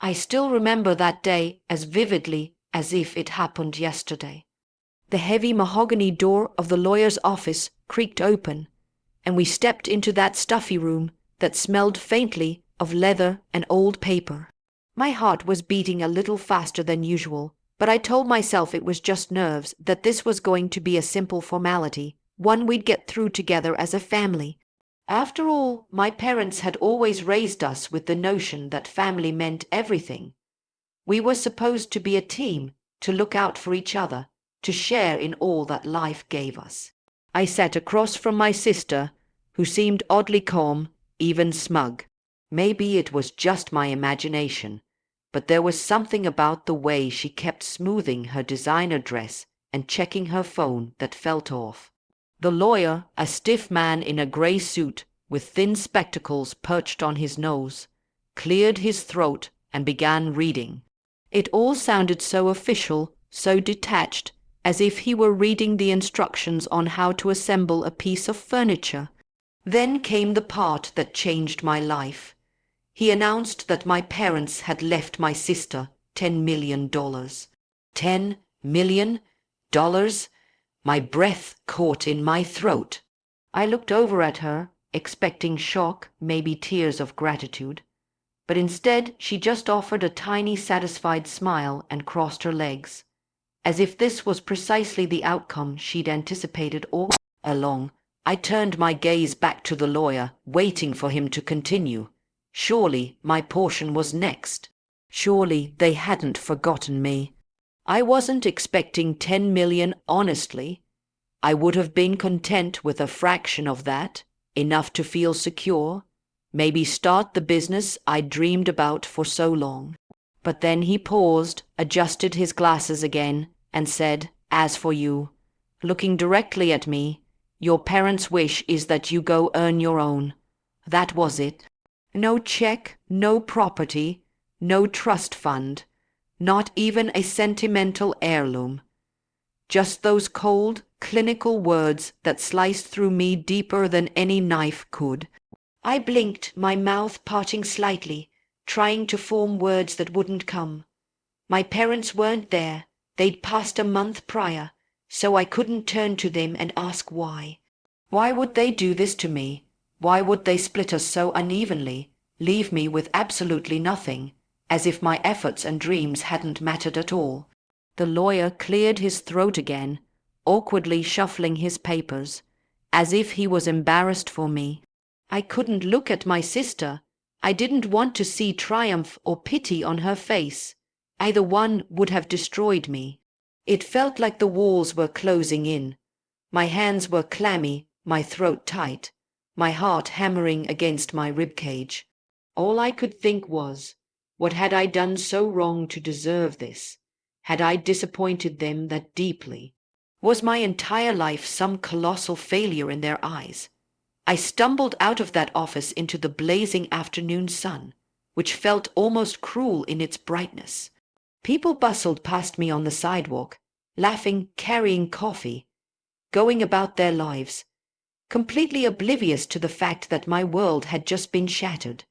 I still remember that day as vividly as if it happened yesterday. The heavy mahogany door of the lawyer's office creaked open, and we stepped into that stuffy room that smelled faintly of leather and old paper. My heart was beating a little faster than usual, but I told myself it was just nerves, that this was going to be a simple formality, one we'd get through together as a family. After all, my parents had always raised us with the notion that family meant everything. We were supposed to be a team, to look out for each other, to share in all that life gave us. I sat across from my sister, who seemed oddly calm, even smug. Maybe it was just my imagination, but there was something about the way she kept smoothing her designer dress and checking her phone that felt off. The lawyer, a stiff man in a grey suit with thin spectacles perched on his nose, cleared his throat and began reading. It all sounded so official, so detached, as if he were reading the instructions on how to assemble a piece of furniture. Then came the part that changed my life. He announced that my parents had left my sister $10 million. $10 million? My breath caught in my throat. I looked over at her, expecting shock, maybe tears of gratitude. But instead she just offered a tiny satisfied smile and crossed her legs, as if this was precisely the outcome she'd anticipated all along. I turned my gaze back to the lawyer, waiting for him to continue. Surely my portion was next. Surely they hadn't forgotten me. I wasn't expecting 10 million, honestly. I would have been content with a fraction of that, enough to feel secure, maybe start the business I'd dreamed about for so long. But then he paused, adjusted his glasses again, and said, "As for you," looking directly at me, "your parents' wish is that you go earn your own." That was it. No check, no property, no trust fund, not even a sentimental heirloom. Just those cold, clinical words that sliced through me deeper than any knife could. I blinked, my mouth parting slightly, trying to form words that wouldn't come. My parents weren't there. They'd passed a month prior, so I couldn't turn to them and ask why. Why would they do this to me? Why would they split us so unevenly, leave me with absolutely nothing, as if my efforts and dreams hadn't mattered at all? The lawyer cleared his throat again, awkwardly shuffling his papers, as if he was embarrassed for me. I couldn't look at my sister. I didn't want to see triumph or pity on her face. Either one would have destroyed me. It felt like the walls were closing in. My hands were clammy, my throat tight, my heart hammering against my ribcage. All I could think was, what had I done so wrong to deserve this? Had I disappointed them that deeply? Was my entire life some colossal failure in their eyes? I stumbled out of that office into the blazing afternoon sun, which felt almost cruel in its brightness. People bustled past me on the sidewalk, laughing, carrying coffee, going about their lives, completely oblivious to the fact that my world had just been shattered.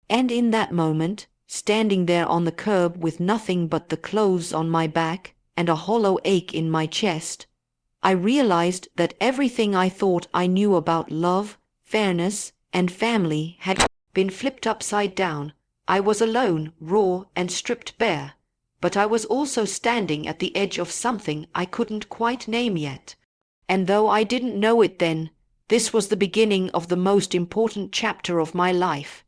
And in that moment, standing there on the curb with nothing but the clothes on my back and a hollow ache in my chest, I realized that everything I thought I knew about love, fairness, and family had been flipped upside down. I was alone, raw, and stripped bare, but I was also standing at the edge of something I couldn't quite name yet. And though I didn't know it then, this was the beginning of the most important chapter of my life.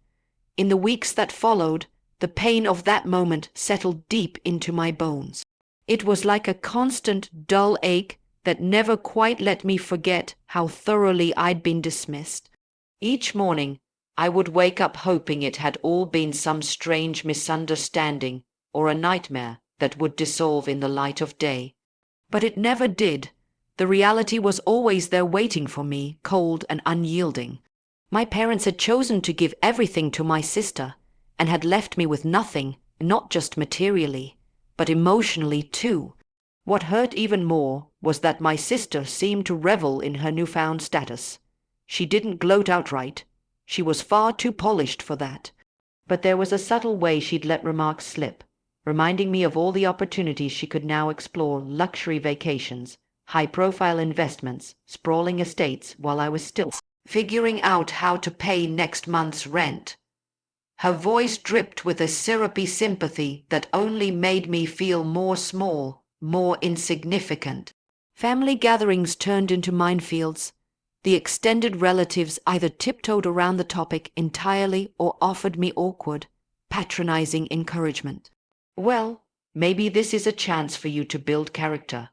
In the weeks that followed, the pain of that moment settled deep into my bones. It was like a constant, dull ache that never quite let me forget how thoroughly I'd been dismissed. Each morning, I would wake up hoping it had all been some strange misunderstanding or a nightmare that would dissolve in the light of day. But it never did. The reality was always there waiting for me, cold and unyielding. My parents had chosen to give everything to my sister, and had left me with nothing, not just materially, but emotionally too. What hurt even more was that my sister seemed to revel in her newfound status. She didn't gloat outright. She was far too polished for that. But there was a subtle way she'd let remarks slip, reminding me of all the opportunities she could now explore: luxury vacations, high-profile investments, sprawling estates, while I was still figuring out how to pay next month's rent. Her voice dripped with a syrupy sympathy that only made me feel more small, more insignificant. Family gatherings turned into minefields. The extended relatives either tiptoed around the topic entirely or offered me awkward, patronizing encouragement. "Well, maybe this is a chance for you to build character,"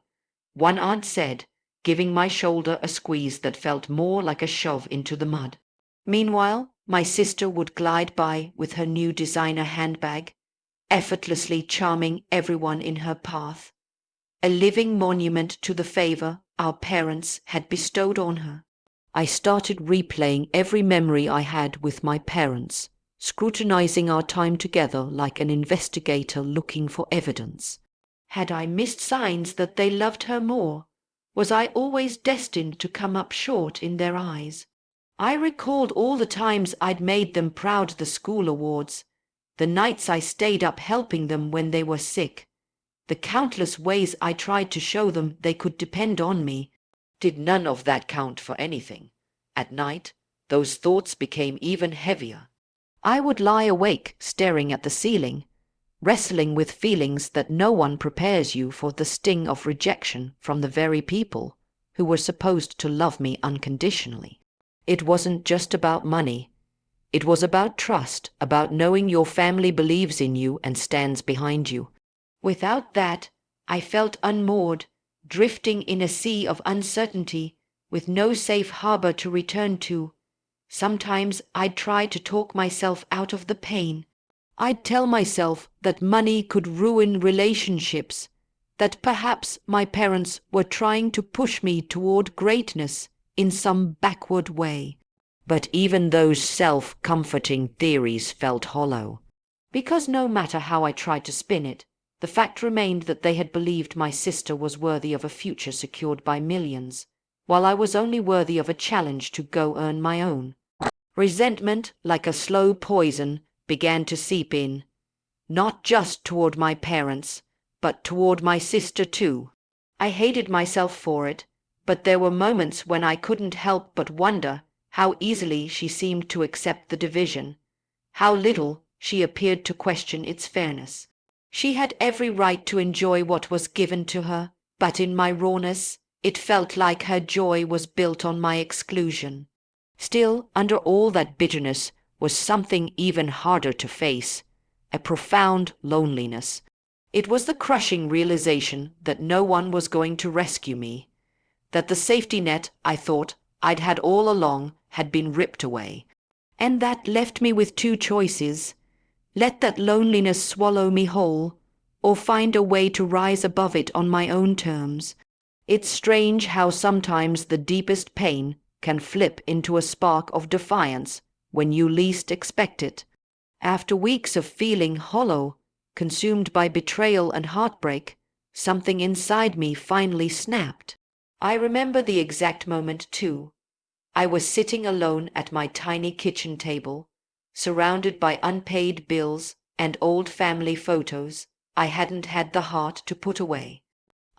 one aunt said, giving my shoulder a squeeze that felt more like a shove into the mud. Meanwhile, my sister would glide by with her new designer handbag, effortlessly charming everyone in her path, a living monument to the favor our parents had bestowed on her. I started replaying every memory I had with my parents, scrutinizing our time together like an investigator looking for evidence. Had I missed signs that they loved her more? Was I always destined to come up short in their eyes? I recalled all the times I'd made them proud at the school awards, the nights I stayed up helping them when they were sick, the countless ways I tried to show them they could depend on me. Did none of that count for anything? At night, those thoughts became even heavier. I would lie awake staring at the ceiling, wrestling with feelings that no one prepares you for: the sting of rejection from the very people who were supposed to love me unconditionally. It wasn't just about money. It was about trust, about knowing your family believes in you and stands behind you. Without that, I felt unmoored, drifting in a sea of uncertainty, with no safe harbor to return to. Sometimes I'd try to talk myself out of the pain. I'd tell myself that money could ruin relationships, that perhaps my parents were trying to push me toward greatness in some backward way. But even those self-comforting theories felt hollow, because no matter how I tried to spin it, the fact remained that they had believed my sister was worthy of a future secured by millions, while I was only worthy of a challenge to go earn my own. Resentment, like a slow poison, began to seep in, not just toward my parents, but toward my sister too. I hated myself for it, but there were moments when I couldn't help but wonder how easily she seemed to accept the division, how little she appeared to question its fairness. She had every right to enjoy what was given to her, but in my rawness, it felt like her joy was built on my exclusion. Still, under all that bitterness was something even harder to face: a profound loneliness. It was the crushing realization that no one was going to rescue me, that the safety net I thought I'd had all along had been ripped away. And that left me with two choices: let that loneliness swallow me whole, or find a way to rise above it on my own terms. It's strange how sometimes the deepest pain can flip into a spark of defiance when you least expect it. After weeks of feeling hollow, consumed by betrayal and heartbreak, something inside me finally snapped. I remember the exact moment too. I was sitting alone at my tiny kitchen table, surrounded by unpaid bills and old family photos I hadn't had the heart to put away.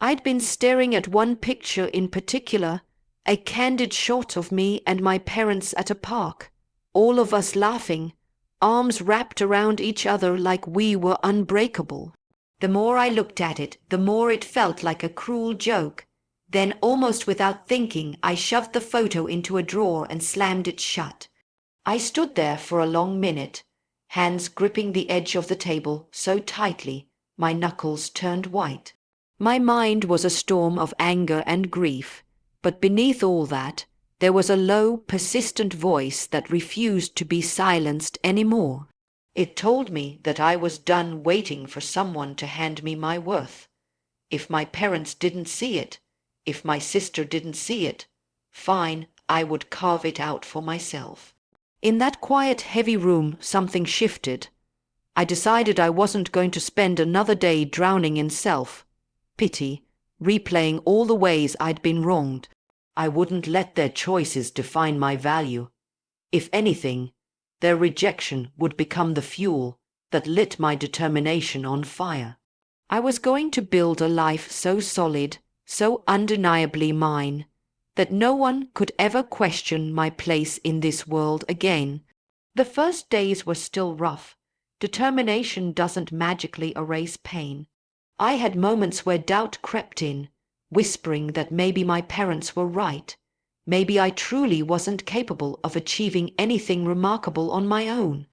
I'd been staring at one picture in particular, a candid shot of me and my parents at a park, all of us laughing, arms wrapped around each other like we were unbreakable. The more I looked at it, the more it felt like a cruel joke. Then, almost without thinking, I shoved the photo into a drawer and slammed it shut. I stood there for a long minute, hands gripping the edge of the table so tightly my knuckles turned white. My mind was a storm of anger and grief, but beneath all that, there was a low, persistent voice that refused to be silenced anymore. It told me that I was done waiting for someone to hand me my worth. If my parents didn't see it, if my sister didn't see it, fine, I would carve it out for myself. In that quiet, heavy room, something shifted. I decided I wasn't going to spend another day drowning in self-pity, replaying all the ways I'd been wronged. I wouldn't let their choices define my value. If anything, their rejection would become the fuel that lit my determination on fire. I was going to build a life so solid, so undeniably mine, that no one could ever question my place in this world again. The first days were still rough. Determination doesn't magically erase pain. I had moments where doubt crept in, whispering that maybe my parents were right. Maybe I truly wasn't capable of achieving anything remarkable on my own.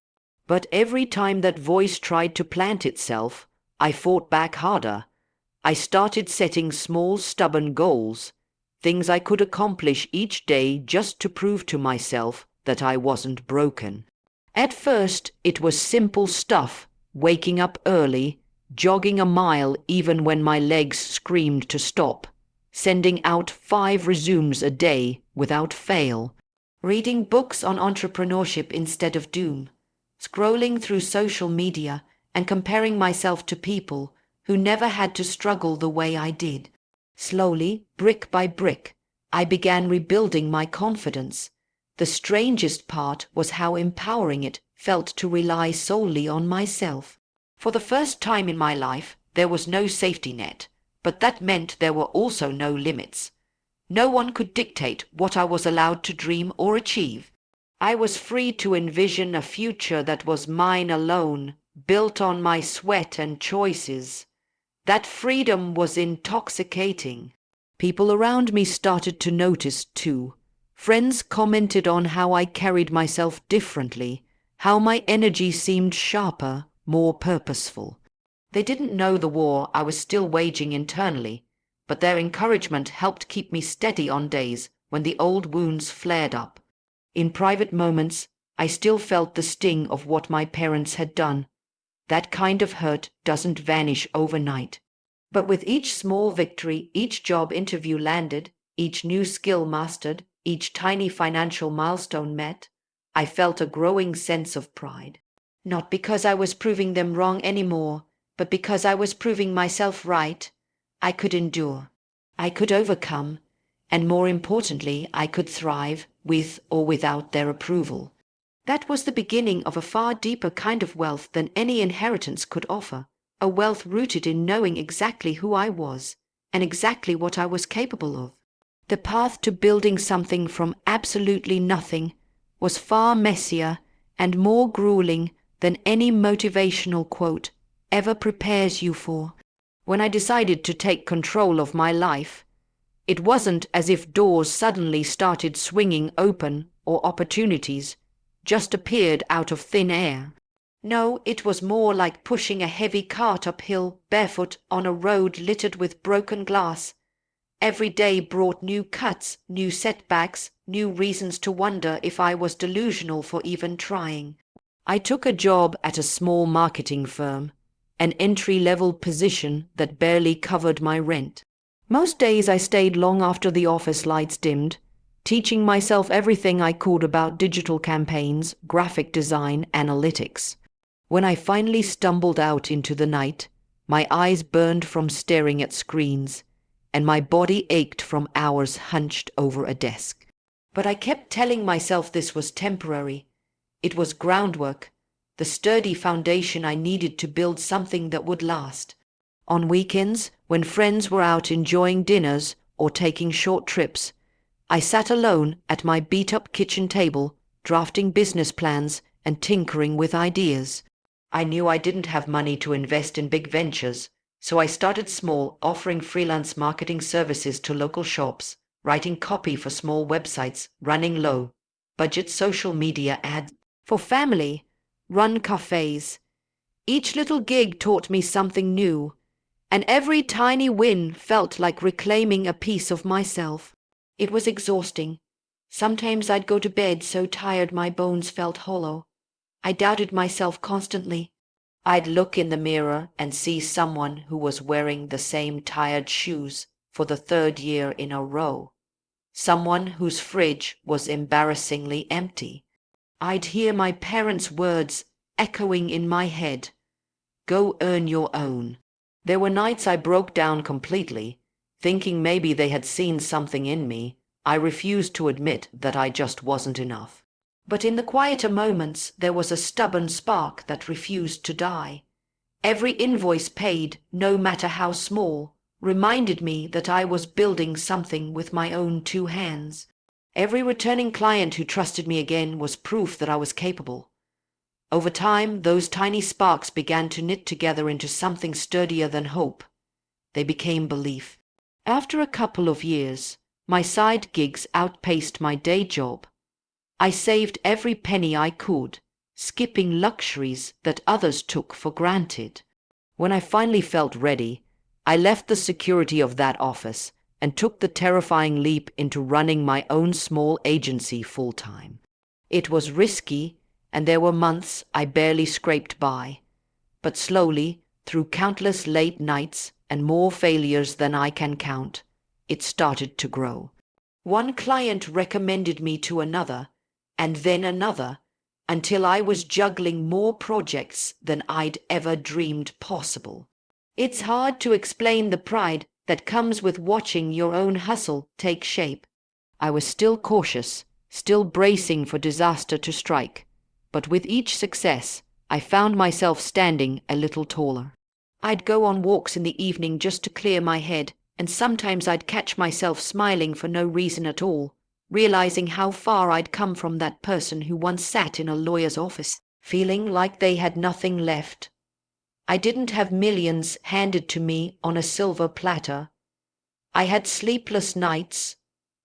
But every time that voice tried to plant itself, I fought back harder. I started setting small, stubborn goals, things I could accomplish each day just to prove to myself that I wasn't broken. At first, it was simple stuff, waking up early, jogging a mile even when my legs screamed to stop, sending out 5 resumes a day without fail, reading books on entrepreneurship instead of doom, scrolling through social media and comparing myself to people who never had to struggle the way I did. Slowly, brick by brick, I began rebuilding my confidence. The strangest part was how empowering it felt to rely solely on myself. For the first time in my life, there was no safety net, but that meant there were also no limits. No one could dictate what I was allowed to dream or achieve. I was free to envision a future that was mine alone, built on my sweat and choices. That freedom was intoxicating. People around me started to notice too. Friends commented on how I carried myself differently, how my energy seemed sharper, more purposeful. They didn't know the war I was still waging internally, but their encouragement helped keep me steady on days when the old wounds flared up. In private moments, I still felt the sting of what my parents had done. That kind of hurt doesn't vanish overnight. But with each small victory, each job interview landed, each new skill mastered, each tiny financial milestone met, I felt a growing sense of pride. Not because I was proving them wrong anymore, but because I was proving myself right. I could endure. I could overcome. And more importantly, I could thrive with or without their approval. That was the beginning of a far deeper kind of wealth than any inheritance could offer, a wealth rooted in knowing exactly who I was and exactly what I was capable of. The path to building something from absolutely nothing was far messier and more grueling than any motivational quote ever prepares you for. When I decided to take control of my life, it wasn't as if doors suddenly started swinging open or opportunities just appeared out of thin air. No, it was more like pushing a heavy cart uphill barefoot on a road littered with broken glass. Every day brought new cuts, new setbacks, new reasons to wonder if I was delusional for even trying. I took a job at a small marketing firm, an entry-level position that barely covered my rent. Most days I stayed long after the office lights dimmed, teaching myself everything I could about digital campaigns, graphic design, analytics. When I finally stumbled out into the night, my eyes burned from staring at screens, and my body ached from hours hunched over a desk. But I kept telling myself this was temporary. It was groundwork, the sturdy foundation I needed to build something that would last. On weekends, when friends were out enjoying dinners or taking short trips, I sat alone at my beat-up kitchen table, drafting business plans and tinkering with ideas. I knew I didn't have money to invest in big ventures, so I started small, offering freelance marketing services to local shops, writing copy for small websites, running low-budget social media ads for family-run cafes. Each little gig taught me something new, and every tiny win felt like reclaiming a piece of myself. It was exhausting. Sometimes I'd go to bed so tired my bones felt hollow. I doubted myself constantly. I'd look in the mirror and see someone who was wearing the same tired shoes for the 3rd year in a row. Someone whose fridge was embarrassingly empty. I'd hear my parents' words echoing in my head. Go earn your own. There were nights I broke down completely, thinking maybe they had seen something in me. I refused to admit that I just wasn't enough. But in the quieter moments there was a stubborn spark that refused to die. Every invoice paid, no matter how small, reminded me that I was building something with my own two hands. Every returning client who trusted me again was proof that I was capable. Over time, those tiny sparks began to knit together into something sturdier than hope. They became belief. After a couple of years, my side gigs outpaced my day job. I saved every penny I could, skipping luxuries that others took for granted. When I finally felt ready, I left the security of that office and took the terrifying leap into running my own small agency full-time. It was risky, and there were months I barely scraped by. But slowly, through countless late nights and more failures than I can count, it started to grow. One client recommended me to another, and then another, until I was juggling more projects than I'd ever dreamed possible. It's hard to explain the pride that comes with watching your own hustle take shape. I was still cautious, still bracing for disaster to strike, but with each success, I found myself standing a little taller. I'd go on walks in the evening just to clear my head, and sometimes I'd catch myself smiling for no reason at all, realizing how far I'd come from that person who once sat in a lawyer's office, feeling like they had nothing left. I didn't have millions handed to me on a silver platter. I had sleepless nights,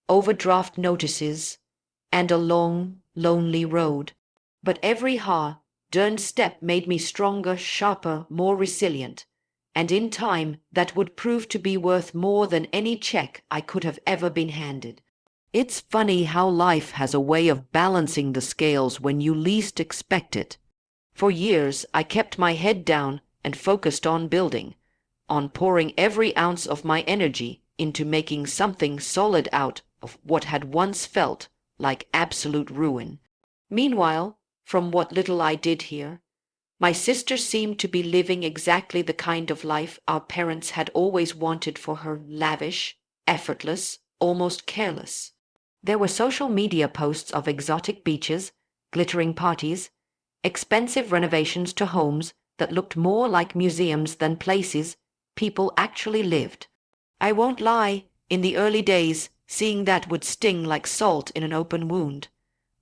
overdraft notices, and a long, lonely road. But every hard-earned step made me stronger, sharper, more resilient, and in time that would prove to be worth more than any check I could have ever been handed. It's funny how life has a way of balancing the scales when you least expect it. For years, I kept my head down and focused on building, on pouring every ounce of my energy into making something solid out of what had once felt like absolute ruin. Meanwhile, from what little I did hear, my sister seemed to be living exactly the kind of life our parents had always wanted for her: lavish, effortless, almost careless. There were social media posts of exotic beaches, glittering parties, expensive renovations to homes that looked more like museums than places people actually lived. I won't lie, in the early days, seeing that would sting like salt in an open wound.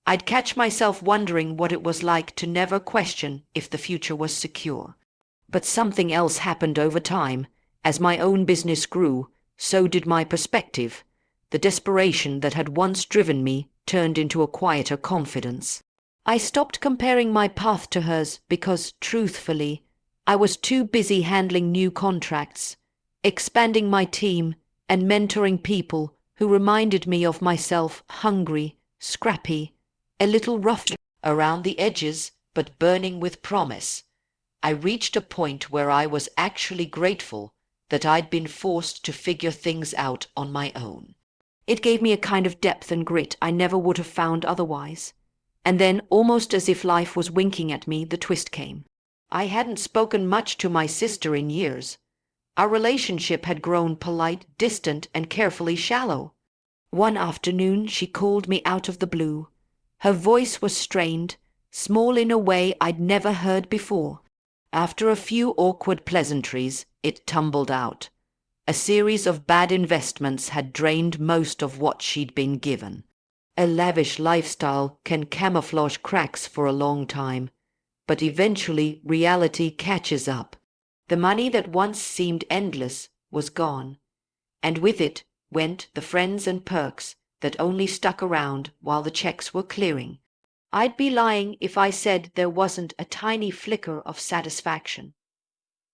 I'd catch myself wondering what it was like to never question if the future was secure. But something else happened over time. As my own business grew, so did my perspective. The desperation that had once driven me turned into a quieter confidence. I stopped comparing my path to hers because, truthfully, I was too busy handling new contracts, expanding my team, and mentoring people who reminded me of myself: hungry, scrappy, a little rough around the edges, but burning with promise. I reached a point where I was actually grateful that I'd been forced to figure things out on my own. It gave me a kind of depth and grit I never would have found otherwise. And then, almost as if life was winking at me, the twist came. I hadn't spoken much to my sister in years. Our relationship had grown polite, distant, and carefully shallow. One afternoon she called me out of the blue. Her voice was strained, small in a way I'd never heard before. After a few awkward pleasantries, it tumbled out. A series of bad investments had drained most of what she'd been given. A lavish lifestyle can camouflage cracks for a long time, but eventually reality catches up. The money that once seemed endless was gone, and with it went the friends and perks that only stuck around while the checks were clearing. I'd be lying if I said there wasn't a tiny flicker of satisfaction,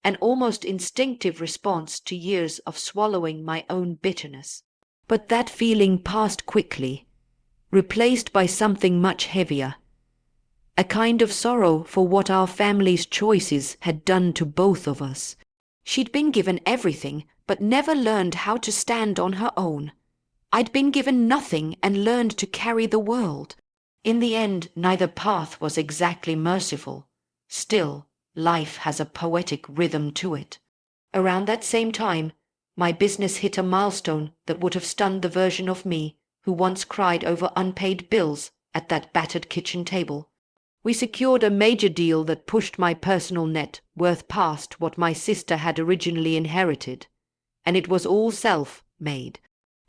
an almost instinctive response to years of swallowing my own bitterness. But that feeling passed quickly, replaced by something much heavier, a kind of sorrow for what our family's choices had done to both of us. She'd been given everything, but never learned how to stand on her own. I'd been given nothing and learned to carry the world. In the end, neither path was exactly merciful. Still, life has a poetic rhythm to it. Around that same time, my business hit a milestone that would have stunned the version of me who once cried over unpaid bills at that battered kitchen table. We secured a major deal that pushed my personal net worth past what my sister had originally inherited, and it was all self-made.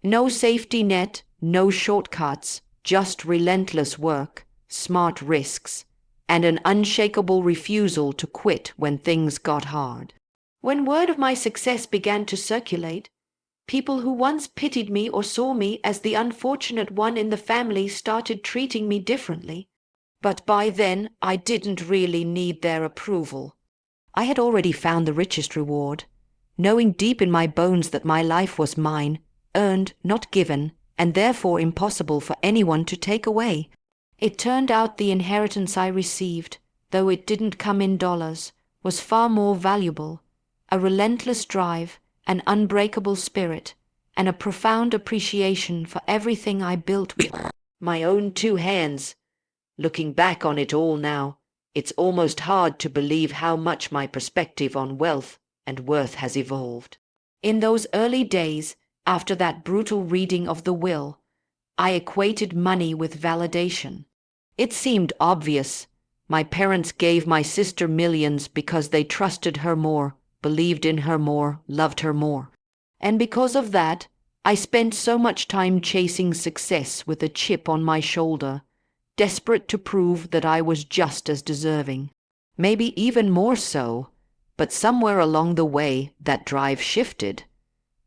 No safety net, no shortcuts, just relentless work, smart risks, and an unshakable refusal to quit when things got hard. When word of my success began to circulate, people who once pitied me or saw me as the unfortunate one in the family started treating me differently. But by then, I didn't really need their approval. I had already found the richest reward, knowing deep in my bones that my life was mine, earned, not given, and therefore impossible for anyone to take away. It turned out the inheritance I received, though it didn't come in dollars, was far more valuable. A relentless drive, an unbreakable spirit, and a profound appreciation for everything I built with my own two hands. Looking back on it all now, it's almost hard to believe how much my perspective on wealth and worth has evolved. In those early days, after that brutal reading of the will, I equated money with validation. It seemed obvious. My parents gave my sister millions because they trusted her more, believed in her more, loved her more. And because of that, I spent so much time chasing success with a chip on my shoulder, desperate to prove that I was just as deserving. Maybe even more so, but somewhere along the way that drive shifted.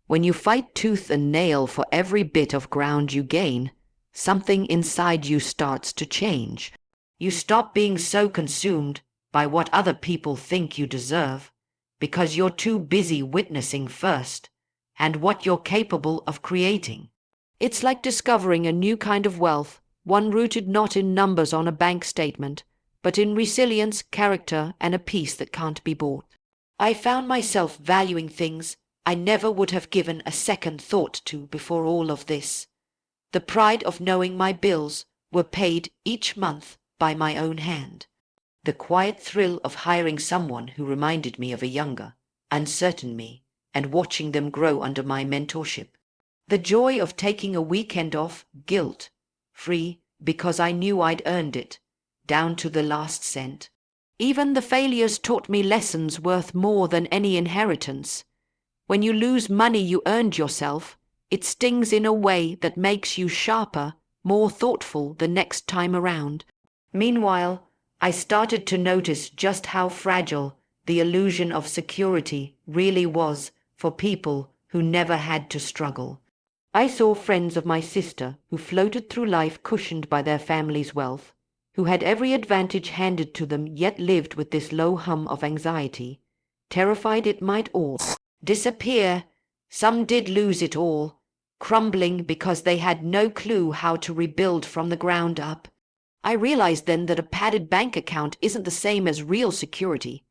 When you fight tooth and nail for every bit of ground you gain, something inside you starts to change. You stop being so consumed by what other people think you deserve, because you're too busy witnessing first, and what you're capable of creating. It's like discovering a new kind of wealth, one rooted not in numbers on a bank statement, but in resilience, character, and a peace that can't be bought. I found myself valuing things I never would have given a second thought to before all of this. The pride of knowing my bills were paid each month by my own hand. The quiet thrill of hiring someone who reminded me of a younger, uncertain me, and watching them grow under my mentorship. The joy of taking a weekend off, guilt-free, because I knew I'd earned it, down to the last cent. Even the failures taught me lessons worth more than any inheritance. When you lose money you earned yourself, it stings in a way that makes you sharper, more thoughtful the next time around. Meanwhile, I started to notice just how fragile the illusion of security really was for people who never had to struggle. I saw friends of my sister who floated through life cushioned by their family's wealth, who had every advantage handed to them yet lived with this low hum of anxiety, terrified it might all disappear. Some did lose it all, crumbling because they had no clue how to rebuild from the ground up. I realized then that a padded bank account isn't the same as real security.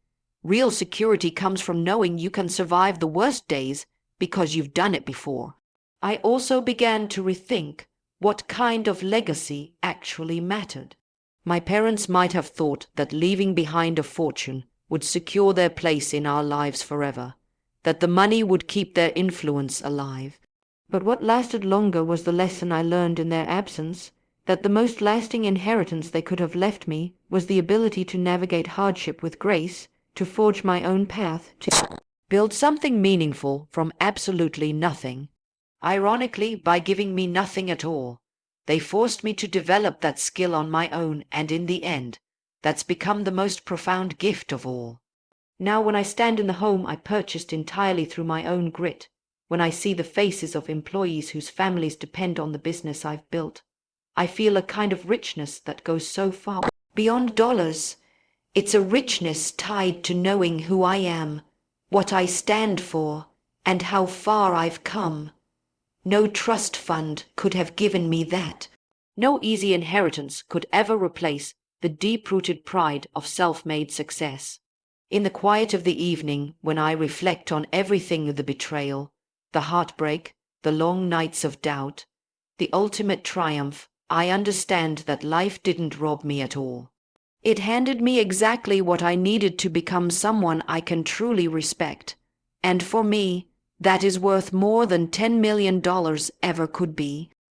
Real security comes from knowing you can survive the worst days because you've done it before. I also began to rethink what kind of legacy actually mattered. My parents might have thought that leaving behind a fortune would secure their place in our lives forever, that the money would keep their influence alive. But what lasted longer was the lesson I learned in their absence, that the most lasting inheritance they could have left me was the ability to navigate hardship with grace, to forge my own path, to build something meaningful from absolutely nothing. Ironically, by giving me nothing at all, they forced me to develop that skill on my own, and in the end, that's become the most profound gift of all. Now when I stand in the home I purchased entirely through my own grit, when I see the faces of employees whose families depend on the business I've built, I feel a kind of richness that goes so far beyond dollars. It's a richness tied to knowing who I am, what I stand for, and how far I've come. No trust fund could have given me that. No easy inheritance could ever replace the deep-rooted pride of self-made success. In the quiet of the evening, when I reflect on everything, the betrayal, the heartbreak, the long nights of doubt, the ultimate triumph, I understand that life didn't rob me at all. It handed me exactly what I needed to become someone I can truly respect. And for me, that is worth more than $10 million ever could be.